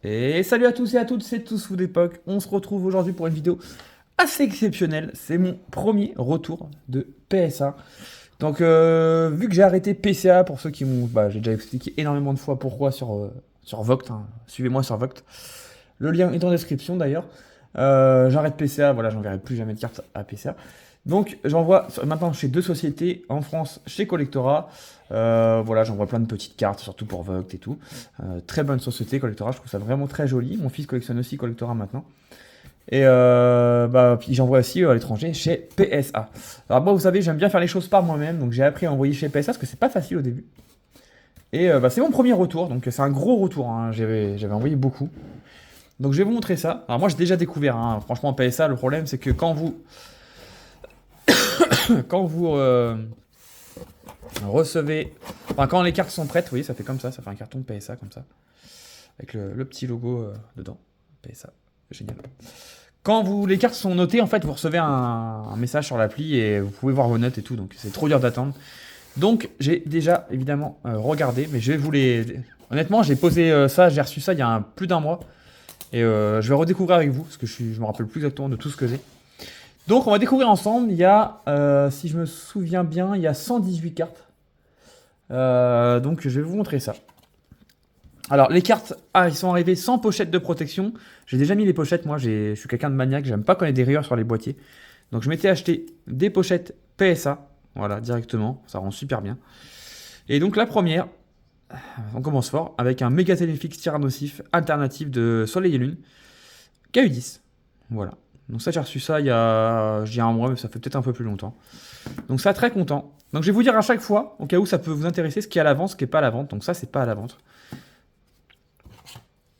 Et salut à tous et à toutes, c'est Tous Fous d'époque. On se retrouve aujourd'hui pour une vidéo assez exceptionnelle. C'est mon premier retour de PSA. Donc, vu que j'ai arrêté PCA, pour ceux qui m'ont. Bah, j'ai déjà expliqué énormément de fois pourquoi sur Voct, hein. Suivez-moi sur Voct. Le lien est en description d'ailleurs. J'arrête PCA, voilà, j'enverrai plus jamais de cartes à PCA. Donc, j'envoie maintenant chez deux sociétés en France, chez Collectora. Voilà, j'envoie plein de petites cartes, surtout pour Vogt et tout. Très bonne société, Collectora, je trouve ça vraiment très joli. Mon fils collectionne aussi Collectora maintenant. Et puis j'envoie aussi à l'étranger chez PSA. Alors moi, vous savez, j'aime bien faire les choses par moi-même, donc j'ai appris à envoyer chez PSA parce que c'est pas facile au début. Et c'est mon premier retour, donc c'est un gros retour, hein. J'avais envoyé beaucoup. Donc je vais vous montrer ça. Alors moi j'ai déjà découvert, hein. Franchement PSA, le problème c'est que quand vous recevez, enfin quand les cartes sont prêtes, vous voyez, ça fait comme ça fait un carton de PSA comme ça, avec le petit logo dedans, PSA, génial. Quand les cartes sont notées, en fait, vous recevez un message sur l'appli et vous pouvez voir vos notes et tout, donc c'est trop dur d'attendre. Donc j'ai déjà évidemment regardé, mais je vais vous les... Honnêtement, j'ai posé ça, j'ai reçu ça il y a plus d'un mois, et je vais redécouvrir avec vous, parce que je me rappelle plus exactement de tout ce que j'ai. Donc on va découvrir ensemble, il y a, si je me souviens bien, il y a 118 cartes. Donc je vais vous montrer ça. Alors les cartes, ils sont arrivés sans pochette de protection. J'ai déjà mis les pochettes, moi je suis quelqu'un de maniaque, j'aime pas qu'on ait des rayures sur les boîtiers. Donc je m'étais acheté des pochettes PSA, voilà, directement, ça rend super bien. Et donc la première, on commence fort, avec un méga téléfixe tyrannosif alternatif de Soleil et Lune, KU10, voilà. Donc ça j'ai reçu ça il y a un mois, mais ça fait peut-être un peu plus longtemps. Donc ça, très content. Donc je vais vous dire à chaque fois, au cas où ça peut vous intéresser, ce qui est à la vente, ce qui n'est pas à la vente. Donc ça c'est pas à la vente.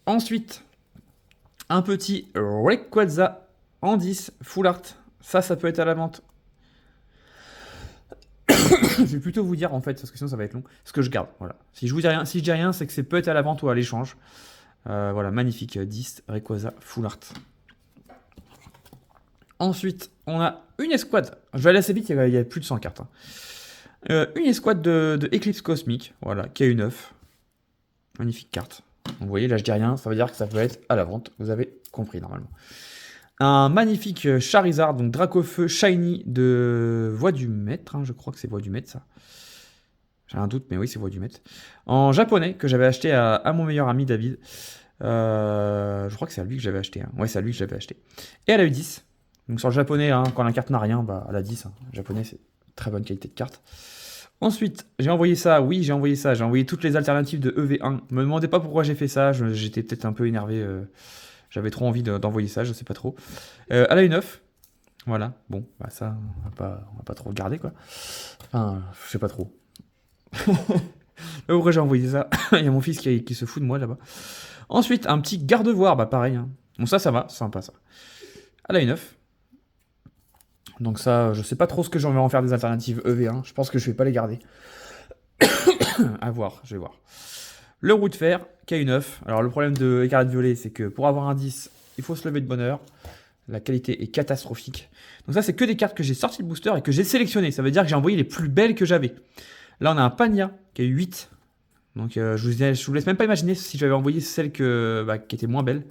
Ensuite, un petit Rayquaza en 10 full art. Ça peut être à la vente. Je vais plutôt vous dire en fait, parce que sinon ça va être long, ce que je garde. Voilà. Si je dis rien, c'est que c'est peut-être à la vente ou à l'échange. Voilà, magnifique 10 Rayquaza full art. Ensuite, on a une escouade. Je vais aller assez vite, il y a plus de 100 cartes, hein. Une escouade de Eclipse Cosmique, voilà, qui a une 9. Magnifique carte. Donc, vous voyez, là je dis rien, ça veut dire que ça peut être à la vente. Vous avez compris normalement. Un magnifique Charizard, donc Dracofeu Shiny de Voix du Maître, hein, je crois que c'est Voix du Maître ça. J'ai un doute, mais oui, c'est Voix du Maître. En japonais, que j'avais acheté à mon meilleur ami David. Je crois que c'est à lui que j'avais acheté, hein. Ouais, c'est à lui que j'avais acheté. Et elle a eu 10. Donc sur le japonais, hein, quand la carte n'a rien, bah, elle a 10. Hein. Le japonais, c'est très bonne qualité de carte. Ensuite, j'ai envoyé ça, oui, j'ai envoyé ça. J'ai envoyé toutes les alternatives de EV1. Me demandez pas pourquoi j'ai fait ça, j'étais peut-être un peu énervé. J'avais trop envie d'envoyer ça, je sais pas trop. Elle a une 9. Voilà, bon, bah ça, on va pas trop regarder, quoi. Enfin, je sais pas trop. Pourquoi j'ai envoyé ça? Il y a mon fils qui se fout de moi là-bas. Ensuite, un petit garde-voir, bah pareil, hein. Bon, ça va, c'est sympa ça. Elle a une 9. Donc ça, je sais pas trop ce que j'en vais en faire des alternatives EV1. Je pense que je vais pas les garder. À voir, je vais voir. Le roue de fer, KU9. Alors le problème de Écarlate Violet, c'est que pour avoir un 10, il faut se lever de bonne heure. La qualité est catastrophique. Donc ça, c'est que des cartes que j'ai sorties de booster et que j'ai sélectionnées. Ça veut dire que j'ai envoyé les plus belles que j'avais. Là, on a un Pania qui a eu 8. Donc je vous laisse même pas imaginer si j'avais envoyé celle qui était moins belle.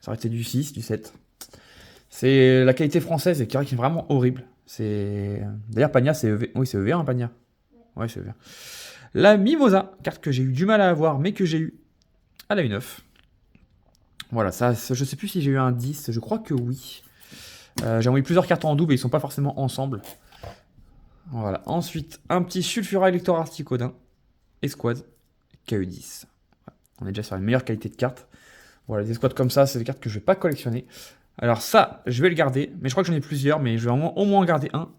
Ça aurait été du 6, du 7. C'est la qualité française qui est vraiment horrible. D'ailleurs Pania c'est EV... Oui, c'est EV1 Pania. Ouais, c'est EV1. La Mimosa, carte que j'ai eu du mal à avoir mais que j'ai eu. Elle a une 9. Voilà, ça je sais plus si j'ai eu un 10, je crois que oui. J'ai envoyé plusieurs cartes en double et ils sont pas forcément ensemble. Voilà. Ensuite, un petit Sulfura Elector Articodin. Escouade. KE10. On est déjà sur une meilleure qualité de carte. Voilà, des escouades comme ça, c'est des cartes que je vais pas collectionner. Alors ça, je vais le garder, mais je crois que j'en ai plusieurs, mais je vais au moins en garder un.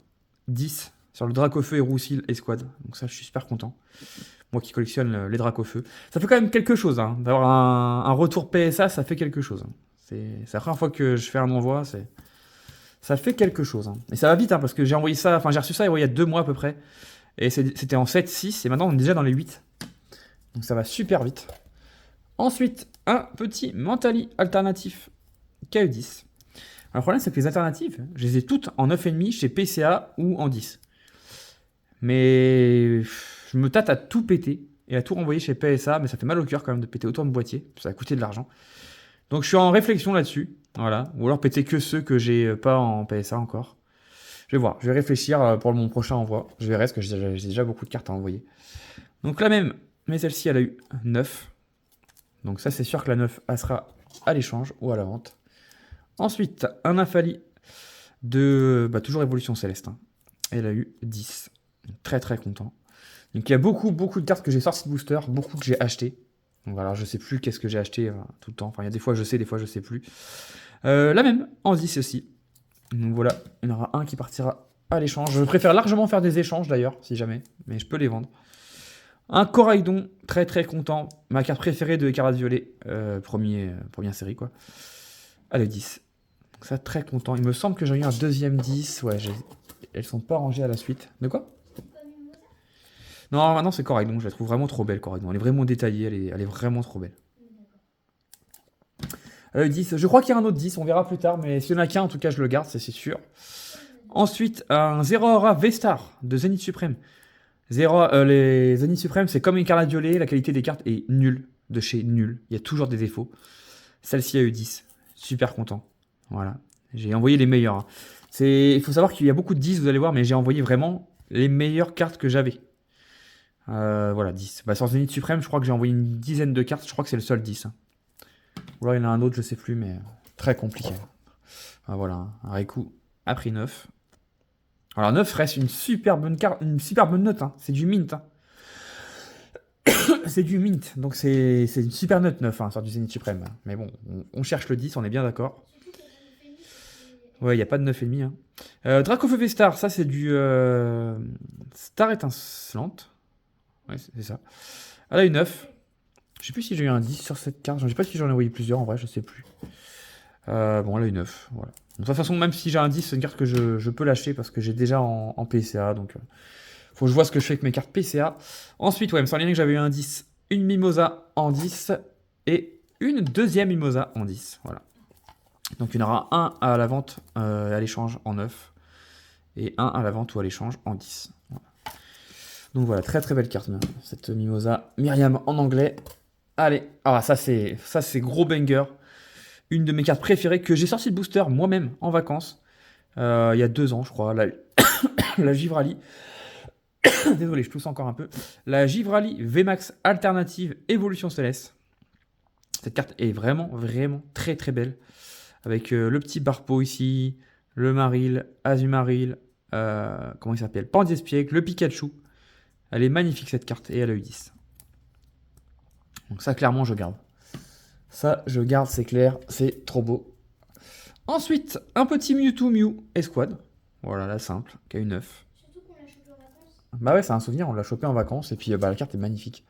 10 sur le Dracofeu et Roussil Escouade. Donc ça, je suis super content. Moi qui collectionne les Dracofeu. Ça fait quand même quelque chose, hein. D'avoir un retour PSA, ça fait quelque chose. C'est la première fois que je fais un envoi, ça fait quelque chose, hein. Et ça va vite, hein, parce que j'ai envoyé ça, enfin j'ai reçu ça il y a 2 mois à peu près. Et c'était en 7, 6, et maintenant on est déjà dans les 8. Donc ça va super vite. Ensuite, un petit Mentali alternatif KE10. Alors, le problème, c'est que les alternatives, je les ai toutes en 9,5 chez PCA ou en 10. Mais je me tâte à tout péter et à tout renvoyer chez PSA, mais ça fait mal au cœur quand même de péter autant de boîtiers, ça a coûté de l'argent. Donc je suis en réflexion là-dessus, voilà. Ou alors péter que ceux que j'ai pas en PSA encore. Je vais voir, je vais réfléchir pour mon prochain envoi. Je verrai, parce que j'ai déjà beaucoup de cartes à envoyer. Donc la même, mais celle-ci, elle a eu 9. Donc ça, c'est sûr que la 9, elle sera à l'échange ou à la vente. Ensuite, un Infali de toujours Évolution Céleste. Hein. Elle a eu 10. Très très content. Donc il y a beaucoup de cartes que j'ai sorties de booster, beaucoup que j'ai acheté. Donc voilà, je sais plus qu'est-ce que j'ai acheté tout le temps. Enfin, il y a des fois je sais, des fois je sais plus. La même, en 10 aussi. Donc voilà, il y en aura un qui partira à l'échange. Je préfère largement faire des échanges d'ailleurs, si jamais, mais je peux les vendre. Un Coraidon, très très content. Ma carte préférée de Écarlate Violet, première série quoi. Allez, 10. Donc ça, très content. Il me semble que j'ai eu un deuxième 10. Ouais, elles sont pas rangées à la suite. De quoi? Non, maintenant c'est Coraidon. Je la trouve vraiment trop belle, Coraidon. Elle est vraiment détaillée, elle est vraiment trop belle. 10. Je crois qu'il y a un autre 10, on verra plus tard, mais s'il y en a qu'un, en tout cas, je le garde, c'est sûr. Ensuite, un Zero Aura V-Star de Zénith Suprême. Les Zénith Suprême, c'est comme Écarlate Violet, la qualité des cartes est nulle, de chez nul. Il y a toujours des défauts. Celle-ci a eu 10. Super content. Voilà. J'ai envoyé les meilleurs. Hein. Il faut savoir qu'il y a beaucoup de 10, vous allez voir, mais j'ai envoyé vraiment les meilleures cartes que j'avais. Voilà, 10. Sur Zénith Suprême, je crois que j'ai envoyé une dizaine de cartes. Je crois que c'est le seul 10. Hein. Ou alors il y en a un autre, je sais plus, mais très compliqué. Voilà, un Raikou a pris 9. Alors 9 reste une super bonne carte, une super bonne note. Hein. C'est du mint. Hein. C'est du mint, donc c'est une super note 9 sur du Zénith Suprême. Mais bon, on cherche le 10, on est bien d'accord. Ouais, il n'y a pas de 9,5. Hein. Dracofeu V-Star, ça c'est du Star étincelante. Ouais, c'est ça. Elle a eu 9. Je sais plus si j'ai eu un 10 sur cette carte. Je sais pas si j'en ai envoyé plusieurs en vrai, je sais plus. Bon, elle a eu 9. Voilà. De toute façon, même si j'ai un 10, c'est une carte que je peux lâcher parce que j'ai déjà en PCA. Donc, faut que je vois ce que je fais avec mes cartes PCA. Ensuite, ouais, il me semblait que j'avais eu un 10, une Mimosa en 10 et une deuxième Mimosa en 10. Voilà. Donc, il y en aura un à la vente à l'échange en 9 et un à la vente ou à l'échange en 10. Voilà. Donc, voilà, très très belle carte, cette Mimosa. Myriam en anglais. Allez, ça c'est gros banger. Une de mes cartes préférées que j'ai sorti de booster moi-même en vacances. Il y a 2 ans, je crois. La Givrali. Désolé, je tousse encore un peu. La Givrali VMAX Alternative Évolution Céleste. Cette carte est vraiment, vraiment très très belle. Avec le petit Barpo ici, le Maril, Azumaril, comment il s'appelle? Pandiespiègle, le Pikachu. Elle est magnifique cette carte et elle a eu 10. Donc ça, clairement, je garde. Ça, je garde, c'est clair, c'est trop beau. Ensuite, un petit Mewtwo Mew Esquad. Voilà, la simple, qui a eu 9. Surtout qu'on l'a chopé en vacances. Bah ouais, c'est un souvenir, on l'a chopé en vacances, et puis la carte est magnifique.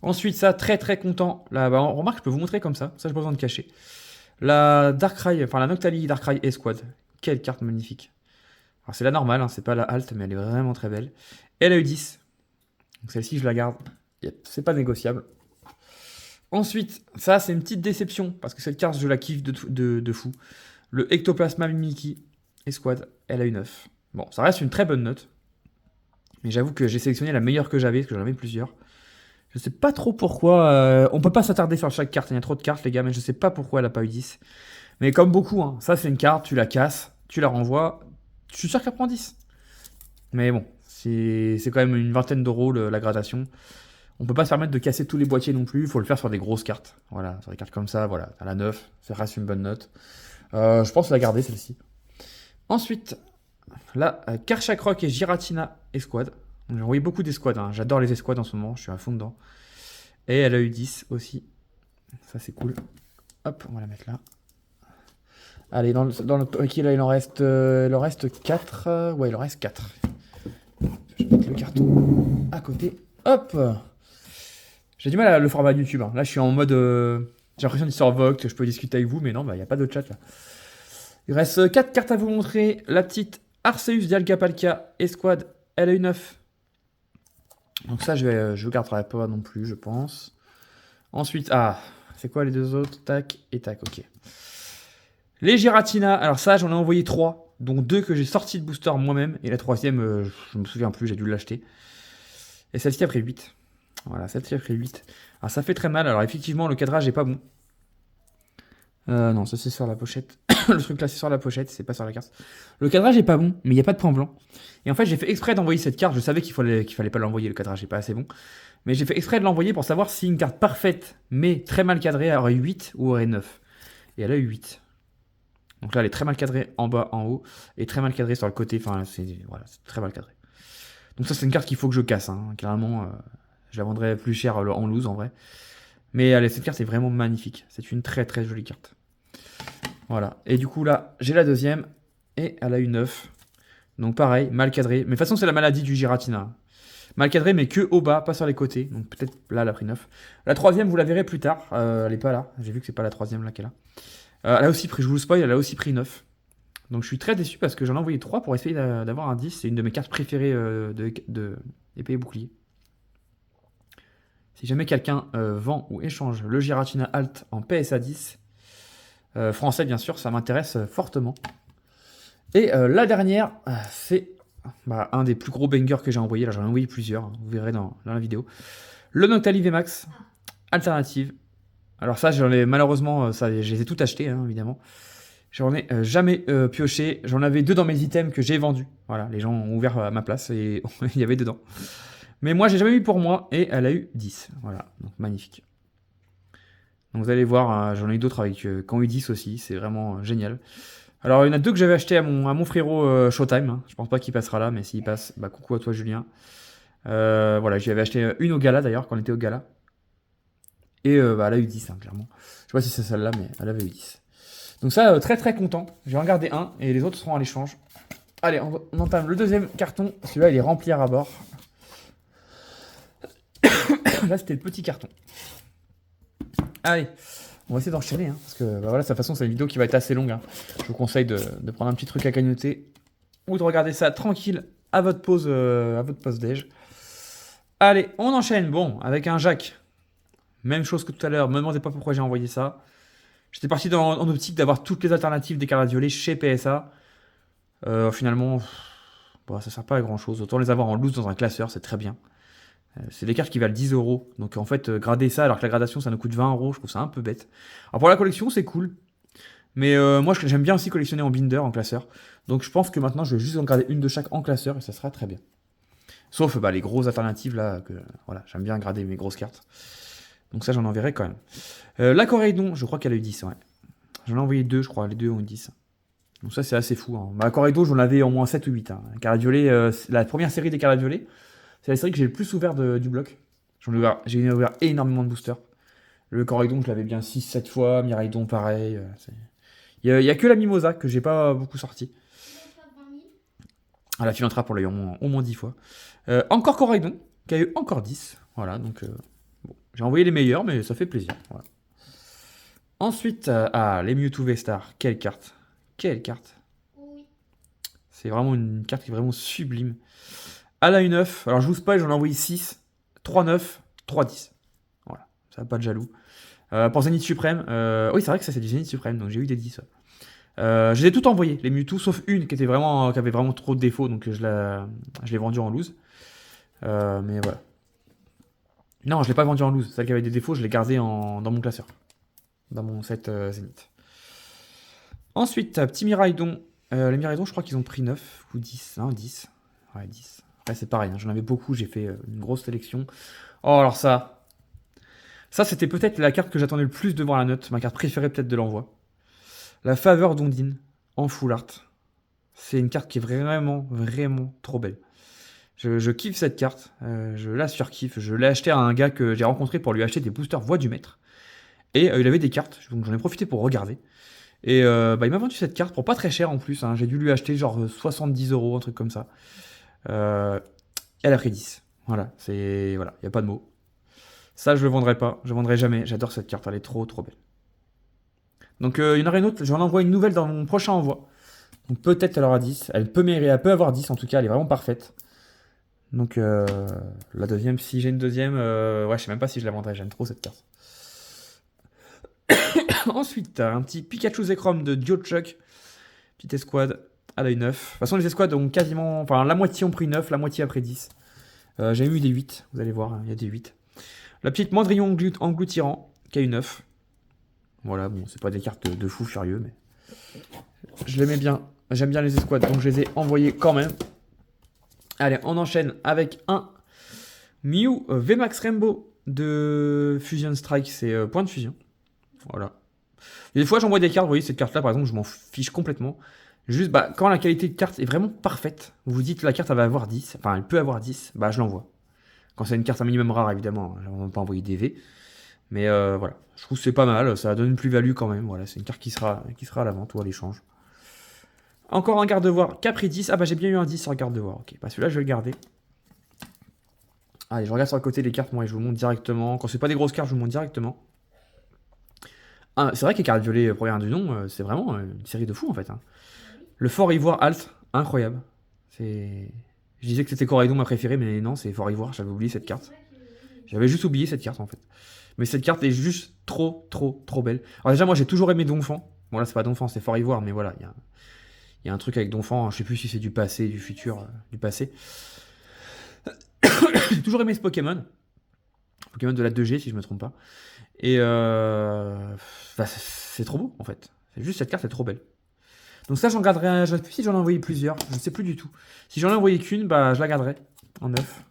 Ensuite, ça, très très content. Là, on remarque, je peux vous montrer comme ça j'ai pas besoin de cacher. La Darkrai, enfin la Noctali Darkrai Esquad. Quelle carte magnifique. Alors c'est la normale, hein, c'est pas la Alt, mais elle est vraiment très belle. Elle a eu 10. Donc celle-ci, je la garde. C'est pas négociable. Ensuite, ça c'est une petite déception, parce que cette carte je la kiffe de fou. Le Ectoplasma Mimikyu Esquad, elle a eu 9. Bon, ça reste une très bonne note. Mais j'avoue que j'ai sélectionné la meilleure que j'avais, parce que j'en avais plusieurs. Je sais pas trop pourquoi. On peut pas s'attarder sur chaque carte, il y a trop de cartes les gars, mais je sais pas pourquoi elle a pas eu 10. Mais comme beaucoup, hein, ça c'est une carte, tu la casses, tu la renvoies, je suis sûr qu'elle prend 10. Mais bon, c'est quand même une vingtaine d'euros la gradation. On peut pas se permettre de casser tous les boîtiers non plus, il faut le faire sur des grosses cartes. Voilà, sur des cartes comme ça, voilà, à la 9, ça reste une bonne note. Je pense la garder celle-ci. Ensuite, là, Karchakroc et Giratina Esquad. J'ai envoyé beaucoup d'esquads, hein. J'adore les esquads en ce moment, je suis à fond dedans. Et elle a eu 10 aussi. Ça c'est cool. Hop, on va la mettre là. Allez, dans le ok, là il en reste 4. Ouais, il en reste 4. Je vais mettre le carton à côté. Hop. J'ai du mal à le format YouTube. Hein. Là, je suis en mode... j'ai l'impression d'être sur Vogt, je peux discuter avec vous, mais non, il n'y a pas de chat là. Il reste 4 cartes à vous montrer. La petite Arceus Dialga-Palkia Esquad, elle a eu 9. Donc ça, je ne garderai pas non plus, je pense. Ensuite, c'est quoi les deux autres? Tac et tac, ok. Les Giratina, alors ça, j'en ai envoyé 3, dont 2 que j'ai sortis de booster moi-même. Et la troisième, je me souviens plus, j'ai dû l'acheter. Et celle-ci a pris 8. Voilà, celle-ci a pris 8. Alors ça fait très mal. Alors effectivement, le cadrage est pas bon. Non, ça c'est sur la pochette. Le truc là c'est sur la pochette, c'est pas sur la carte. Le cadrage est pas bon, mais il n'y a pas de point blanc. Et en fait, j'ai fait exprès d'envoyer cette carte. Je savais qu'il fallait pas l'envoyer, le cadrage est pas assez bon. Mais j'ai fait exprès de l'envoyer pour savoir si une carte parfaite, mais très mal cadrée, aurait eu 8 ou aurait 9. Et elle a eu 8. Donc là, elle est très mal cadrée en bas, en haut, et très mal cadrée sur le côté. Enfin, voilà, c'est très mal cadré. Donc ça, c'est une carte qu'il faut que je casse. Hein. Carrément, je la vendrais plus cher en loose en vrai. Mais allez, cette carte est vraiment magnifique. C'est une très très jolie carte. Voilà. Et du coup, là, j'ai la deuxième. Et elle a eu 9. Donc pareil, mal cadré. Mais de toute façon, c'est la maladie du Giratina. Mal cadré, mais que au bas, pas sur les côtés. Donc peut-être là, elle a pris 9. La troisième, vous la verrez plus tard. Elle est pas là. J'ai vu que c'est pas la troisième là qu'elle a. Elle a aussi pris, je vous le spoil, elle a aussi pris 9. Donc je suis très déçu parce que j'en ai envoyé 3 pour essayer d'avoir un 10. C'est une de mes cartes préférées de épée et bouclier. Si jamais quelqu'un vend ou échange le Giratina Alt en PSA 10, français bien sûr, ça m'intéresse fortement. Et la dernière, c'est un des plus gros bangers que j'ai envoyé. Là, j'en ai envoyé plusieurs, hein, vous verrez dans la vidéo. Le Noctali VMAX, alternative. Alors ça, j'en ai malheureusement, je les ai toutes achetées, hein, évidemment. J'en ai jamais pioché. J'en avais 2 dans mes items que j'ai vendus. Voilà, les gens ont ouvert à ma place et il y avait dedans. Mais moi, j'ai jamais mis pour moi et elle a eu 10. Voilà, donc magnifique. Donc vous allez voir, j'en ai eu d'autres avec qui ont eu 10 aussi. C'est vraiment génial. Alors, il y en a 2 que j'avais acheté à mon frérot Showtime. Hein. Je pense pas qu'il passera là, mais s'il passe, bah coucou à toi Julien. Voilà, j'y avais acheté une au gala d'ailleurs, quand on était au gala. Et elle a eu 10, hein, clairement. Je sais pas si c'est celle-là, mais elle avait eu 10. Donc ça, très très content. J'ai regardé un et les autres seront à l'échange. Allez, on entame le deuxième carton. Celui-là, il est rempli à ras-bord. Là, c'était le petit carton. Allez, on va essayer d'enchaîner. Hein, parce que voilà, de toute façon, c'est une vidéo qui va être assez longue. Hein. Je vous conseille de prendre un petit truc à cagnoter. Ou de regarder ça tranquille à votre pause déj. Allez, on enchaîne. Bon, avec un Jacques. Même chose que tout à l'heure. Me demandez pas pourquoi j'ai envoyé ça. J'étais parti en optique d'avoir toutes les alternatives des cartes violets chez PSA. Finalement, ça sert pas à grand chose. Autant les avoir en loose dans un classeur, c'est très bien. C'est des cartes qui valent 10 euros. Donc en fait, grader ça alors que la gradation ça nous coûte 20 euros, je trouve ça un peu bête. Alors pour la collection, c'est cool. Mais moi, j'aime bien aussi collectionner en binder, en classeur. Donc je pense que maintenant, je vais juste en garder une de chaque en classeur et ça sera très bien. Sauf les grosses alternatives là, voilà, j'aime bien grader mes grosses cartes. Donc ça, j'en enverrai quand même. La Corédon, je crois qu'elle a eu 10, ouais. J'en ai envoyé 2, je crois, les 2 ont eu 10. Donc ça, c'est assez fou. Hein. La Corédon, j'en avais au moins 7 ou 8. Hein. La première série des cartes violets, c'est la série que j'ai le plus ouvert du bloc. J'ai ouvert énormément de boosters. Le Corédon, je l'avais bien 6-7 fois. Miraidon, pareil. Il y a que la Mimosa que j'ai pas beaucoup sorti. La Filantra pour l'œil au moins 10 fois. Encore Corédon, qui a eu encore 10. Voilà, donc bon. J'ai envoyé les meilleurs, mais ça fait plaisir. Voilà. Ensuite, les Mewtwo V-Star. Quelle carte. Quelle carte. Oui. C'est vraiment une carte qui est vraiment sublime. Elle a une 9. Alors je vous spoil, j'en ai envoyé 6. 3 9, 3 10. Voilà, ça va pas de jaloux. Pour Zénith Suprême, oui, c'est vrai que ça c'est du Zénith Suprême, donc j'ai eu des 10. Ouais. Je les ai toutes envoyées, les Mewtwo, sauf une qui avait vraiment trop de défauts, donc je l'ai vendue en loose. Mais voilà. Non, je l'ai pas vendue en loose. Celle qui avait des défauts, je l'ai gardée dans mon classeur. Dans mon set Zénith. Ensuite, petit Miraidon. Les Miraidon, je crois qu'ils ont pris 9 ou 10. Non, 10. Ouais, 10. Après, c'est pareil, hein, j'en avais beaucoup, j'ai fait une grosse sélection. Oh, alors ça. Ça, c'était peut-être la carte que j'attendais le plus devant la note. Ma carte préférée peut-être de l'envoi. La Faveur d'Ondine en full art. C'est une carte qui est vraiment, vraiment trop belle. Je kiffe cette carte. Je la surkiffe. Je l'ai acheté à un gars que j'ai rencontré pour lui acheter des boosters Voix du Maître. Et il avait des cartes, donc j'en ai profité pour regarder. Et il m'a vendu cette carte pour pas très cher en plus. Hein. J'ai dû lui acheter genre 70 euros, un truc comme ça. Elle a pris 10. Voilà, il n'y a pas de mots. Ça, je le vendrai pas. Je le vendrai jamais. J'adore cette carte. Elle est trop, trop belle. Donc, il y en aura une autre. J'en envoie une nouvelle dans mon prochain envoi. Donc, peut-être elle aura 10. Elle peut avoir 10. En tout cas, elle est vraiment parfaite. Donc, la deuxième, si j'ai une deuxième, je sais même pas si je la vendrai. J'aime trop cette carte. Ensuite, un petit Pikachu Zekrom de Diochuck. Petite escouade. Elle a eu 9. De toute façon, les escouades ont quasiment. Enfin, la moitié ont pris 9, la moitié a pris 10. J'ai eu des 8, vous allez voir, il y a des 8. La petite Mandrillon engloutirant, qui a une 9. Voilà, bon, c'est pas des cartes de fou furieux, mais je l'aimais bien. J'aime bien les escouades, donc je les ai envoyés quand même. Allez, on enchaîne avec un Mew VMAX Rainbow de Fusion Strike, c'est point de fusion. Voilà. Et des fois, j'envoie des cartes, vous voyez, cette carte-là, par exemple, je m'en fiche complètement. Juste, bah, quand la qualité de carte est vraiment parfaite, vous vous dites la carte, elle va avoir 10, enfin, elle peut avoir 10, bah, je l'envoie. Quand c'est une carte un minimum rare, évidemment, on ne va pas envoyer des V. Mais voilà, je trouve que c'est pas mal, ça donne une plus-value quand même. Voilà, c'est une carte qui sera à la vente ou à l'échange. Encore un garde-voir, Capri 10. Ah bah j'ai bien eu un 10 sur le garde-voir, ok. Bah celui-là, je vais le garder. Allez, je regarde sur le côté les cartes, moi, et je vous montre directement. Quand c'est pas des grosses cartes, je vous montre directement. Ah, c'est vrai que les cartes violets première du nom, c'est vraiment une série de fous en fait. Hein. Le Fort Ivoire Alt, incroyable. Je disais que c'était Coraidon ma préférée, mais non, c'est Fort Ivoire, j'avais oublié cette carte. J'avais juste oublié cette carte en fait. Mais cette carte est juste trop belle. Alors déjà, moi j'ai toujours aimé Donphan. Bon là, c'est pas Donphan, c'est Fort Ivoire, mais voilà, il y a un truc avec Donphan, je sais plus si c'est du passé, du futur, du passé. J'ai toujours aimé ce Pokémon. Pokémon de la 2G, si je me trompe pas. Et bah, c'est trop beau en fait. C'est juste cette carte est trop belle. Donc ça j'en garderai, je ne sais plus si j'en ai envoyé plusieurs, je ne sais plus du tout. Si j'en ai envoyé qu'une, bah je la garderai en 9.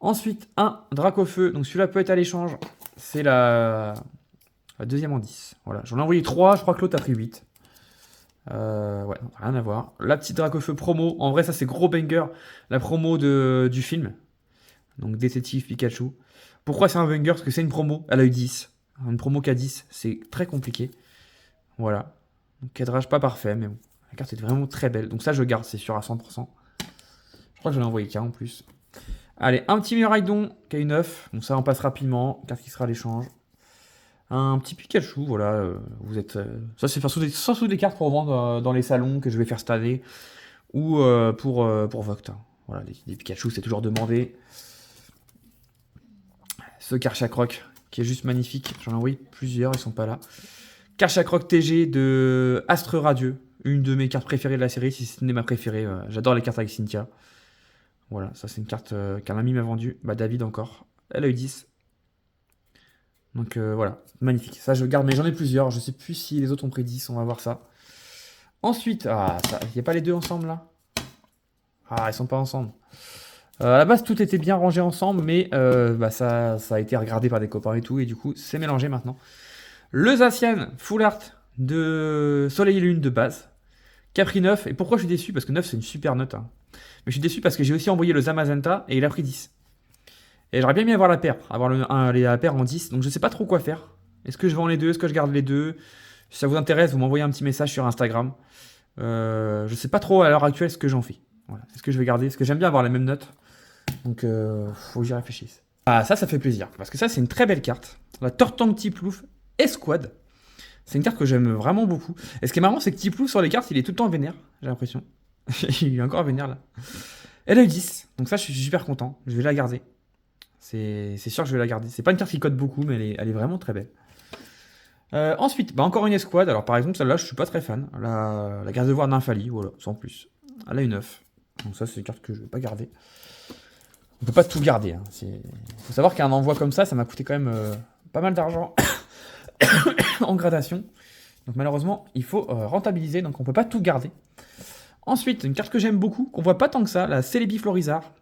Ensuite un Dracofeu, donc celui-là peut être à l'échange. C'est la deuxième en 10. Voilà, j'en ai envoyé 3, je crois que l'autre a pris 8. Ouais, rien à voir. La petite Dracofeu promo, en vrai ça c'est gros banger. La promo du film. Donc Détective Pikachu. Pourquoi c'est un banger? Parce que c'est une promo, elle a eu 10. Une promo qui a 10, c'est très compliqué. Voilà. Donc cadrage pas parfait, mais bon. La carte est vraiment très belle. Donc ça je garde, c'est sûr à 100%. Je crois que j'en ai envoyé qu'un en plus. Allez, un petit Miraidon qui a une 9. Donc ça on passe rapidement. Carte qui sera à l'échange. Un petit Pikachu, voilà. Vous êtes. Ça c'est faire sous des cartes pour vendre dans les salons que je vais faire cette année. Ou pour Vogt. Voilà, des Pikachu c'est toujours demandé. Ce Karchakroc qui est juste magnifique. J'en ai envoyé plusieurs, ils sont pas là. Karchakroc TG de Astre Radieux. Une de mes cartes préférées de la série, si ce n'est ma préférée. J'adore les cartes avec Cynthia. Voilà, ça c'est une carte qu'un ami m'a vendue. Bah David encore. Elle a eu 10. Donc voilà, magnifique. Ça je garde, mais j'en ai plusieurs. Je sais plus si les autres ont pris 10, on va voir ça. Ensuite, il n'y a pas les deux ensemble là? Ah, ils sont pas ensemble. À la base, tout était bien rangé ensemble, mais bah, ça a été regardé par des copains et tout, et du coup, c'est mélangé maintenant. Le Zacian Full Art de Soleil et Lune de base. Capri 9, et pourquoi je suis déçu? Parce que 9 c'est une super note. Hein. Mais je suis déçu parce que j'ai aussi envoyé le Zamazenta et il a pris 10. Et j'aurais bien aimé avoir la paire, avoir la paire en 10, donc je sais pas trop quoi faire. Est-ce que je vends les deux? Est-ce que je garde les deux? Si ça vous intéresse, vous m'envoyez un petit message sur Instagram. Je sais pas trop à l'heure actuelle ce que j'en fais. Voilà. Est-ce que je vais garder? Parce que j'aime bien avoir les mêmes notes. Donc, faut que j'y réfléchisse. Ah, ça fait plaisir. Parce que ça, c'est une très belle carte. La Tortank Tiplouf Esquad. C'est une carte que j'aime vraiment beaucoup. Et ce qui est marrant, c'est que Tiplouf, sur les cartes, il est tout le temps vénère. J'ai l'impression. Il est encore vénère, là. Elle a eu 10. Donc ça, je suis super content. Je vais la garder. C'est sûr que je vais la garder. C'est pas une carte qui code beaucoup, mais elle est vraiment très belle. Ensuite, bah encore une escouade. Alors, par exemple, celle-là, je suis pas très fan. La garde-voir d'Infali, voilà, sans plus. Elle a une 9. Donc ça, c'est une carte que je vais pas garder. On peut pas tout garder. Hein. Faut savoir qu'un envoi comme ça m'a coûté quand même pas mal d'argent en gradation. Donc malheureusement, il faut rentabiliser, donc on peut pas tout garder. Ensuite, une carte que j'aime beaucoup, qu'on voit pas tant que ça, la Celebi Florizard.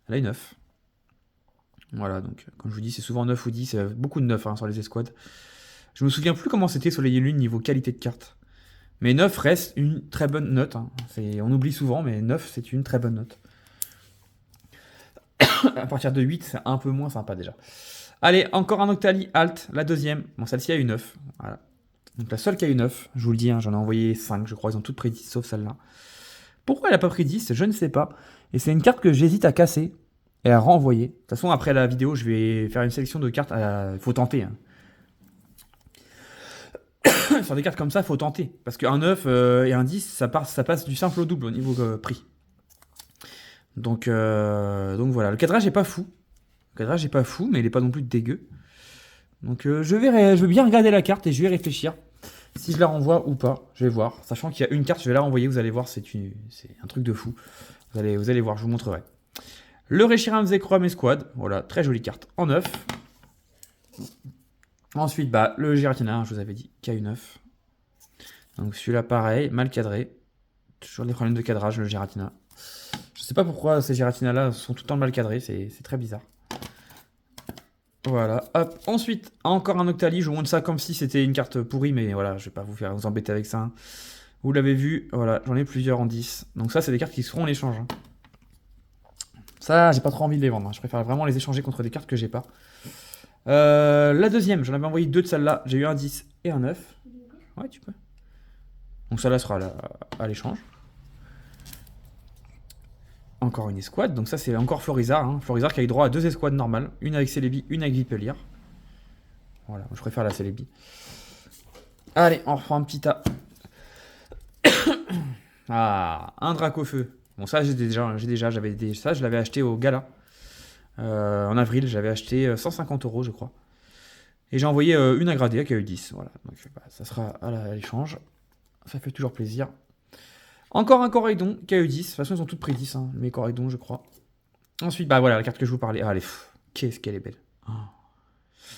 Elle a une 9. Voilà, donc comme je vous dis, c'est souvent 9 ou 10, beaucoup de 9 hein, sur les escouades. Je me souviens plus comment c'était Soleil et Lune niveau qualité de carte. Mais 9 reste une très bonne note. Hein. On oublie souvent, mais 9 c'est une très bonne note. À partir de 8, c'est un peu moins sympa déjà. Allez, encore un Octali Alt, la deuxième. Bon, celle-ci a eu 9. Voilà. Donc la seule qui a eu 9, je vous le dis, hein, j'en ai envoyé 5, je crois, ils ont toutes pris 10, sauf celle-là. Pourquoi elle n'a pas pris 10? Je ne sais pas. Et c'est une carte que j'hésite à casser et à renvoyer. De toute façon, après la vidéo, je vais faire une sélection de cartes. Il faut tenter. Hein. Sur des cartes comme ça, il faut tenter. Parce qu'un 9 et un 10, ça passe du simple au double au niveau prix. Donc voilà, le cadrage est pas fou. Le cadrage est pas fou, mais il est pas non plus dégueu. Donc je vais bien regarder la carte et je vais réfléchir si je la renvoie ou pas. Je vais voir. Sachant qu'il y a une carte, je vais la renvoyer, vous allez voir, c'est un truc de fou. Vous allez voir, je vous montrerai. Le Reshiram Zekrom Esquad, voilà, très jolie carte en 9. Ensuite, bah, le Giratina, je vous avais dit, KU9. Donc celui-là, pareil, mal cadré. Toujours des problèmes de cadrage, le Giratina. Je sais pas pourquoi ces Giratina-là sont tout le temps mal cadrés, c'est très bizarre. Voilà, hop. Ensuite, encore un Octali. Je vous montre ça comme si c'était une carte pourrie, mais voilà, je vais pas vous embêter avec ça. Vous l'avez vu, voilà, j'en ai plusieurs en 10. Donc ça, c'est des cartes qui seront en échange. Ça, j'ai pas trop envie de les vendre. Je préfère vraiment les échanger contre des cartes que j'ai pas. La deuxième, j'en avais envoyé 2 de celle-là. J'ai eu un 10 et un 9. Ouais, tu peux. Donc celle-là sera à l'échange. Encore une escouade. Donc ça, c'est encore Florizard. Hein. Florizard qui a eu droit à 2 escouades normales. Une avec Celebi, une avec Vipelier. Voilà, je préfère la Celebi. Allez, on reprend un petit tas. Ah, un Dracofeu. Bon, ça, ça, je l'avais acheté au Gala. En avril, j'avais acheté 150 €, je crois. Et j'ai envoyé une agradée qui a eu 10. Voilà, donc bah, ça sera à l'échange. Ça fait toujours plaisir. Encore un Coraidon qui a eu 10. De toute façon, ils ont toutes pris 10, hein, mes Coraidons, je crois. Ensuite, bah voilà, la carte que je vous parlais. Ah, allez, qu'est-ce qu'elle est belle. Oh.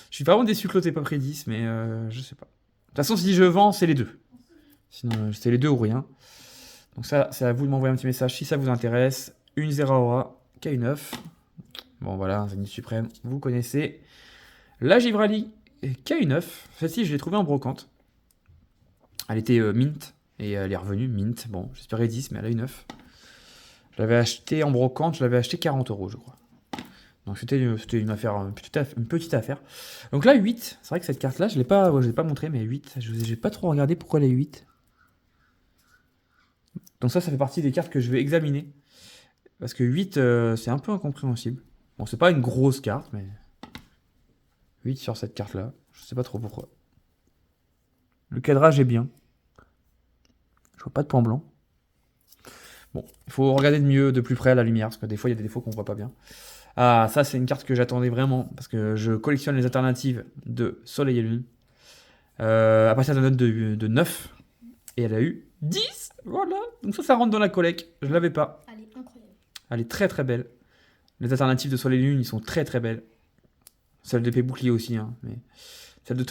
Je suis vraiment déçu que l'autre ait pas pris 10, mais je sais pas. De toute façon, si je vends, c'est les deux. Sinon, c'est les deux ou rien. Donc ça, c'est à vous de m'envoyer un petit message si ça vous intéresse. Une Zeraora, KU9. Bon, voilà, un Zénith Suprême, vous connaissez. La Givrali, KU9. Celle-ci, je l'ai trouvée en brocante. Elle était mint, et elle est revenue mint. Bon, j'espérais 10, mais elle a eu 9. Je l'avais acheté en brocante, je l'avais acheté 40 €, je crois. Donc c'était une affaire, une petite affaire. Donc là, 8. C'est vrai que cette carte-là, je ne l'ai pas montré, mais 8. Je n'ai pas trop regardé pourquoi elle est 8. Donc ça fait partie des cartes que je vais examiner. Parce que 8, c'est un peu incompréhensible. Bon, c'est pas une grosse carte, mais 8 sur cette carte-là. Je sais pas trop pourquoi. Le cadrage est bien. Je vois pas de point blanc. Bon, il faut regarder de plus près à la lumière, parce que des fois, il y a des défauts qu'on voit pas bien. Ah, ça, c'est une carte que j'attendais vraiment, parce que je collectionne les alternatives de Soleil et Lune. À partir d'un note de 9. Et elle a eu 10. Voilà. Donc ça rentre dans la collecte. Je l'avais pas. Elle est incroyable. Elle est très très belle. Les alternatives de Soleil et Lune, ils sont très très belles. Celle d'épée bouclier aussi, hein, mais celle de